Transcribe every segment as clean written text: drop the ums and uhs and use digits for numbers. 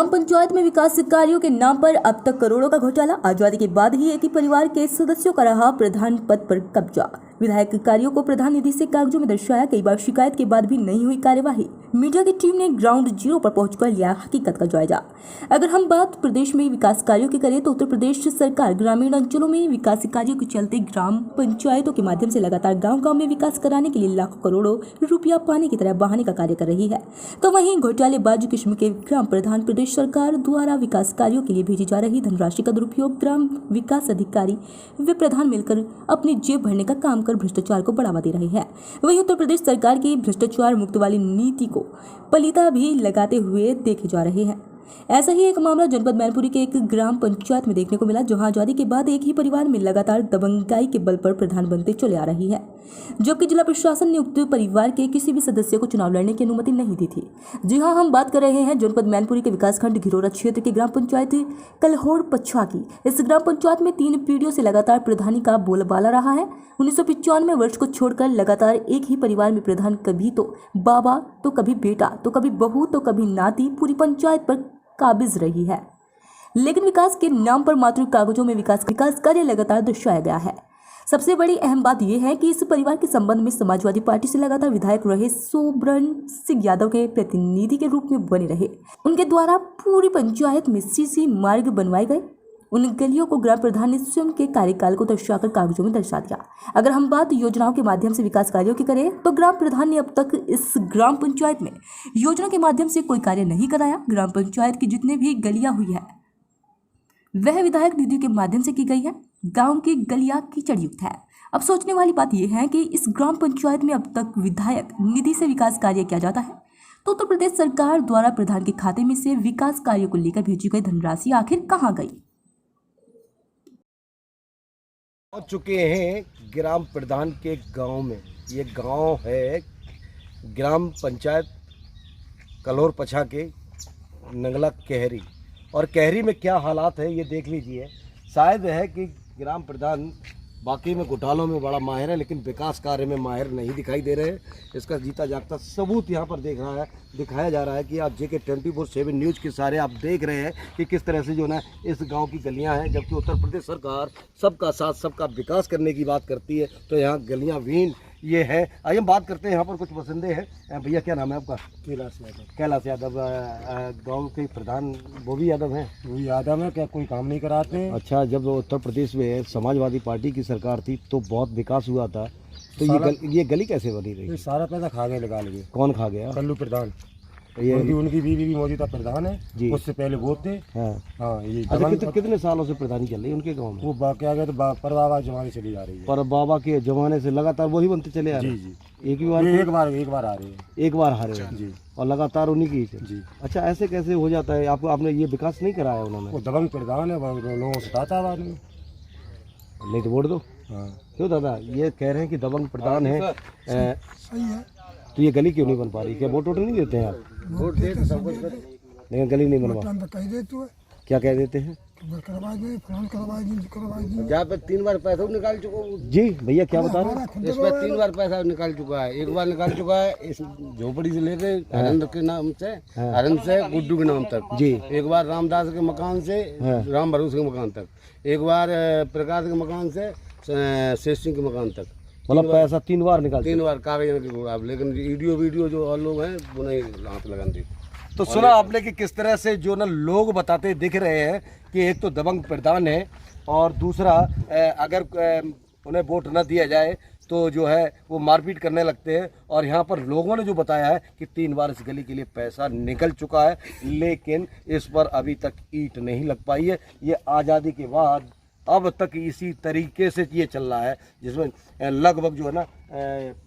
ग्राम पंचायत में विकास कार्यों के नाम पर अब तक करोड़ों का घोटाला। आजादी के बाद ही एक ही परिवार के सदस्यों का रहा प्रधान पद पर कब्जा। विधायक कार्यों को प्रधान निधि से कागजों में दर्शाया। कई बार शिकायत के बाद भी नहीं हुई कार्यवाही। मीडिया की टीम ने ग्राउंड जीरो पर पहुंचकर लिया हकीकत का जायजा। अगर हम बात प्रदेश में विकास कार्यों की करें तो उत्तर प्रदेश सरकार ग्रामीण अंचलों में विकास कार्यों के चलते ग्राम पंचायतों के माध्यम से लगातार गाँव-गाँव में विकास कराने के लिए लाखों करोड़ों रुपया पानी की तरह बहाने का कार्य कर रही है। तो वहीं घोटालेबाज किस्म के ग्राम प्रधान प्रदेश सरकार द्वारा विकास कार्यों के लिए भेजी जा रही धनराशि का दुरुपयोग ग्राम विकास अधिकारी व प्रधान मिलकर अपनी जेब भरने का काम कर भ्रष्टाचार को बढ़ावा दे रहे हैं। वहीं उत्तर प्रदेश सरकार की भ्रष्टाचार मुक्त वाली नीति को पलीता भी लगाते हुए देखे जा रहे हैं। ऐसा ही एक मामला जनपद मैनपुरी के एक ग्राम पंचायत में देखने को मिला, जहां आजादी के बाद एक ही परिवार में लगातार दबंगाई के बल पर प्रधान बनते चले आ रही है, जबकि जिला प्रशासन ने उक्त परिवार के किसी भी सदस्य को चुनाव लड़ने की अनुमति नहीं दी थी। जी हां, हम बात कर रहे हैं जनपद मैनपुरी के विकासखंड घिरोरा क्षेत्र के ग्राम पंचायत कलहोड़ पच्छा की। इस ग्राम पंचायत में 3 पीढ़ियों से लगातार प्रधानी का बोलबाला रहा है। 1995 वर्ष को छोड़कर लगातार एक ही परिवार में प्रधान कभी तो बाबा, तो कभी बेटा, तो कभी बहू, तो कभी नाती पूरी पंचायत पर काबिज रही है। लेकिन विकास के नाम पर मात्र कागजों में विकास कार्य लगातार दर्शाया गया है। सबसे बड़ी अहम बात यह है कि इस परिवार के संबंध में समाजवादी पार्टी से लगातार विधायक रहे सोबरन सिंह यादव के प्रतिनिधि के रूप में बने रहे। उनके द्वारा पूरी पंचायत में सीसी मार्ग बनवाए गए। उन गलियों को ग्राम प्रधान ने स्वयं के कार्यकाल को दर्शाकर कागजों में दर्शा दिया। अगर हम बात योजनाओं के माध्यम से विकास कार्यों की करें तो ग्राम प्रधान ने अब तक इस ग्राम पंचायत में योजना के माध्यम से कोई कार्य नहीं कराया। ग्राम पंचायत की जितने भी गलियां हुई है वह विधायक निधि के माध्यम से की गई है। गाँव की गलियां कीचड़ युक्त है। अब सोचने वाली बात यह है कि इस ग्राम पंचायत में अब तक विधायक निधि से विकास कार्य किया जाता है तो उत्तर प्रदेश सरकार द्वारा प्रधान के खाते में से विकास कार्यों को लेकर भेजी गई धनराशि आखिर कहाँ गई। पहुंच चुके हैं ग्राम प्रधान के गांव में। ये गांव है ग्राम पंचायत कलहोड़ पच्छा के नंगला कहरी। और कहरी में क्या हालात है ये देख लीजिए। शायद है कि ग्राम प्रधान बाकी में घोटालों में बड़ा माहिर है, लेकिन विकास कार्य में माहिर नहीं दिखाई दे रहे हैं। इसका जीता जागता सबूत यहाँ पर दिखाया जा रहा है कि आप JK 24/7 न्यूज़ के सारे आप देख रहे हैं कि किस तरह से जो ना इस गांव की गलियां हैं। जबकि उत्तर प्रदेश सरकार सबका साथ सबका विकास करने की बात करती है तो यहाँ गलियां विहीन ये है। आइए हम बात करते हैं, यहाँ पर कुछ बसिंदे हैं। भैया क्या नाम है आपका? कैलाश यादव। गांव के प्रधान वो भी यादव हैं? वो यादव है, क्या कोई काम नहीं कराते हैं? अच्छा, जब उत्तर प्रदेश में समाजवादी पार्टी की सरकार थी तो बहुत विकास हुआ था, तो ये गली कैसे बनी रही? सारा पैसा खा गए, निकाल गए। कौन खा गया? कल्लू प्रधान। ये उनकी बीवी भी मौजूदा प्रधान है जी। उससे पहले वो थे। हाँ, ये कितने सालों से प्रधानी चल रही है उनके गांव में? वो क्या गया तो पर बाबा जमाने चली जा रही है। पर बाबा के जमाने से लगातार वही बनते चले आ रहे हैं। जी। एक बार आ रहे हैं। एक बार हारे हैं जी। और लगातार उन्हीं की जी। अच्छा, ऐसे कैसे हो जाता है? आपने ये विकास नहीं कराया उन्होंने? वो दबंग प्रधान है, लोगों से ताता आदमी। नहीं तो वोट दो। हाँ। क्यों दादा ये कह रहे हैं कि दबंग प्रधान है? सही है। तो ये गली क्यों नहीं बन पा रही? क्या वोट नहीं देते हैं आप? वोट देते सब कुछ, लेकिन गली नहीं बनवा। क्या कह देते हैं? जहाँ पे 3 बार पैसा निकाल चुका हूँ जी। भैया क्या बता रहे हैं? इस पर 3 बार पैसा निकाल चुका है। एक बार निकाल चुका है इस झोपड़ी से लेके हरेंद्र के नाम से, हरेंद्र से गुड्डू के नाम तक जी। एक बार रामदास के मकान से राम भरोसे के मकान तक, एक बार प्रकाश के मकान से शेष सिंह के मकान तक। मतलब पैसा 3 बार निकाल? 3 बार कागज के। लेकिन वीडियो जो और लोग हैं वो नहीं हाथ लगाते। तो सुना आपने कि किस तरह से जो ना लोग बताते दिख रहे हैं कि एक तो दबंग प्रधान है और दूसरा अगर उन्हें वोट न दिया जाए तो जो है वो मारपीट करने लगते हैं। और यहाँ पर लोगों ने जो बताया है कि 3 बार इस गली के लिए पैसा निकल चुका है, लेकिन इस पर अभी तक ईंट नहीं लग पाई है। ये आज़ादी के बाद अब तक इसी तरीके से ये चल रहा है, जिसमें लगभग जो है ना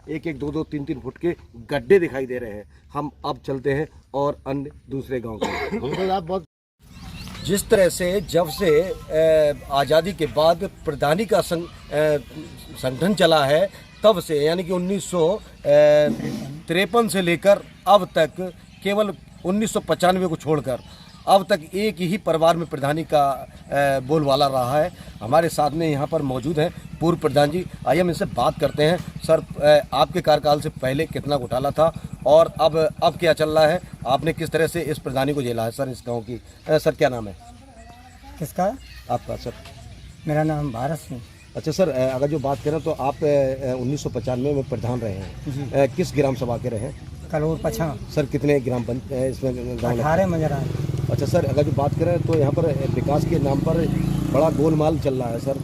1-1, 2-2, 3-3 फुट के गड्ढे दिखाई दे रहे हैं। हम अब चलते हैं और अन्य दूसरे गांव के। हमको आप बहुत जिस तरह से जब से आज़ादी के बाद प्रधानी का संगठन चला है तब से, यानी कि 1953 से लेकर अब तक, केवल 1995 को छोड़कर अब तक एक ही परिवार में प्रधानी का बोलबाला रहा है। हमारे साथ में यहाँ पर मौजूद हैं पूर्व प्रधान जी। आइए हम इनसे बात करते हैं। सर, आपके कार्यकाल से पहले कितना घोटाला था और अब क्या चल रहा है, आपने किस तरह से इस प्रधानी को झेला है सर इस गांव की? सर क्या नाम है किसका? आपका सर? मेरा नाम भारत सिंह। अच्छा सर, अगर जो बात करें तो आप 1995 में प्रधान रहे हैं, किस ग्राम सभा के रहे हैं? कलोर पछा। सर कितने ग्राम इसमें गाँव? 18 मजर आए। अच्छा सर, अगर जो बात करें तो यहाँ पर विकास के नाम पर बड़ा गोलमाल चल रहा है सर।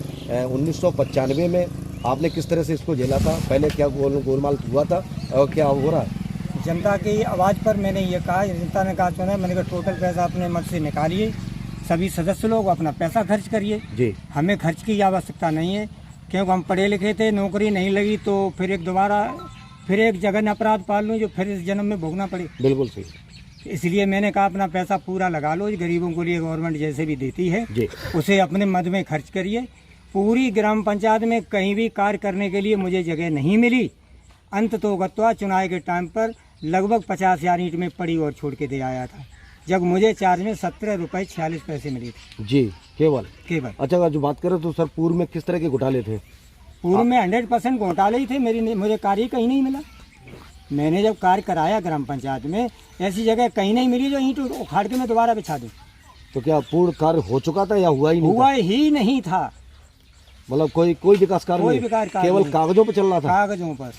1995 में आपने किस तरह से इसको झेला था? पहले क्या गोलमाल हुआ था और क्या हो रहा है? जनता की आवाज़ पर मैंने ये कहा, जनता ने कहा चुना, मैंने कहा टोटल पैसा अपने मत से निकालिए, सभी सदस्य लोग अपना पैसा खर्च करिए जी। हमें खर्च की आवश्यकता नहीं है, क्योंकि हम पढ़े लिखे थे, नौकरी नहीं लगी तो फिर एक जगह अपराध पाल लूँ जो फिर इस जन्म में भोगना पड़े। बिल्कुल सही। इसलिए मैंने कहा अपना पैसा पूरा लगा लो, गरीबों के लिए गवर्नमेंट जैसे भी देती है जी। उसे अपने मद में खर्च करिए। पूरी ग्राम पंचायत में कहीं भी कार्य करने के लिए मुझे जगह नहीं मिली। अंत तो गत्वा चुनाव के टाइम पर लगभग 50,000 ईंट में पड़ी और छोड़ के दे आया था, जब मुझे चार्ज में 17 रुपये 46 पैसे मिले थे जी, केवल। केवल। अच्छा, जो बात करें तो सर पूर्व में किस तरह के घोटाले थे? पूर्व में 100% घोटाले ही थे। मुझे कार्य कहीं नहीं मिला। मैंने जब कार्य कराया ग्राम पंचायत में, ऐसी जगह कहीं नहीं मिली जो ईंट उखाड़ के मैं दोबारा बिछा दूँ। तो क्या पूर्ण कार्य हो चुका था या हुआ ही नहीं? हुआ ही नहीं था। मतलब कोई विकास कार्य कोई नहीं? विकास कार्य केवल नहीं। कागजों पर चल रहा था? कागजों पर।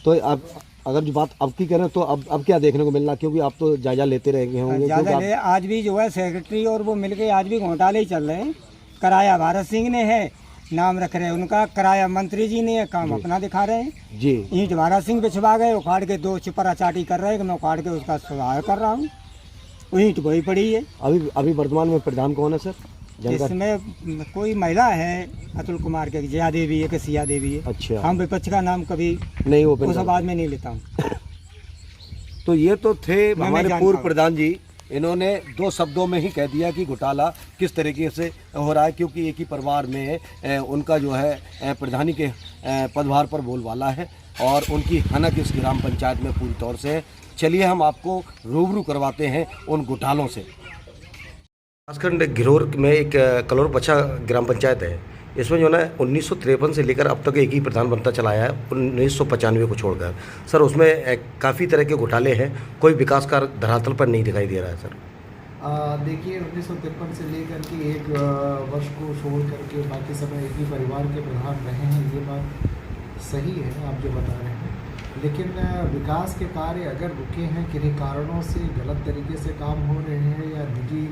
तो आप अगर जो बात अब की करें तो अब क्या देखने को मिलना, क्योंकि आप तो जायजा लेते रहेंगे होंगे? ज़्यादा ले, आज भी जो है सेक्रेटरी और वो मिलके आज भी घोटाले ही चल रहे हैं। कराया भारत सिंह ने है, नाम रख रहे हैं उनका, कराया मंत्री जी ने है, काम अपना दिखा रहे हैं जी। ईंट भारत सिंह बिछवा गए, उखाड़ के 2 चिपरा चाटी कर रहे हैं कि मैं उखाड़ के उसका सुधार कर रहा हूँ। वो ईंट वही पड़ी है। अभी वर्तमान में प्रधान कौन है सर? इसमें कोई महिला है, अतुल कुमार के, जया देवी है कि सिया देवी है। अच्छा। हम विपक्ष का नाम कभी नहीं उस आवाज में नहीं लेता हूँ। तो ये तो थे हमारे जानता पूर्व हूँ। प्रधान जी, इन्होंने 2 शब्दों में ही कह दिया कि घोटाला किस तरीके से हो रहा है, क्योंकि एक ही परिवार में उनका जो है प्रधानी के पदभार पर बोलबाला है और उनकी हनक इस ग्राम पंचायत में पूरी तौर से है। चलिए हम आपको रूबरू करवाते हैं उन घोटालों से। खासखंड घिरोर में एक कलोर पछा ग्राम पंचायत है, इसमें जो है 1953 से लेकर अब तक एक ही प्रधान बनता चला आया है, 1995 को छोड़कर। सर उसमें काफ़ी तरह के घोटाले हैं, कोई विकास कार्य धरातल पर नहीं दिखाई दे रहा है सर। देखिए 1953 से लेकर के एक वर्ष को छोड़ करके बाकी समय एक ही परिवार के प्रधान रहे हैं, ये बात सही है आप जो बता रहे हैं, लेकिन विकास के कार्य अगर रुके हैं किन्हीं कारणों से, गलत तरीके से काम हो रहे हैं या निजी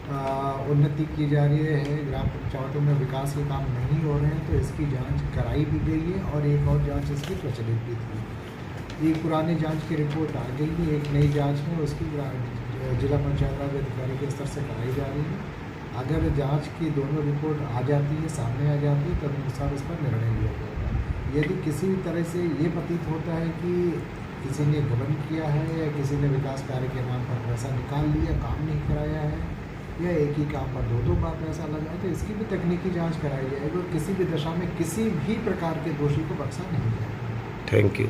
उन्नति की जा रही है, ग्राम पंचायतों में विकास के काम नहीं हो रहे हैं, तो इसकी जांच कराई भी गई है और एक और जांच इसकी प्रचलित भी थी। एक पुरानी जांच की रिपोर्ट आ गई है, एक नई जांच है उसकी जिला पंचायत राज अधिकारी के स्तर से कराई जा रही है। अगर जांच की दोनों रिपोर्ट आ जाती है, सामने आ जाती है, तब अनुसार इस पर निर्णय लिया जाएगा। यदि किसी भी तरह से ये प्रतीत होता है कि किसी ने गबन किया है या किसी ने विकास कार्य के नाम पर पैसा निकाल लिया, काम नहीं कराया है, या एक ही काम पर 2 बार पैसा लगा है, तो इसकी भी तकनीकी जांच कराई जाएगी और किसी भी दशा में किसी भी प्रकार के दोषी को बख्शा नहीं जाएगा। Thank you.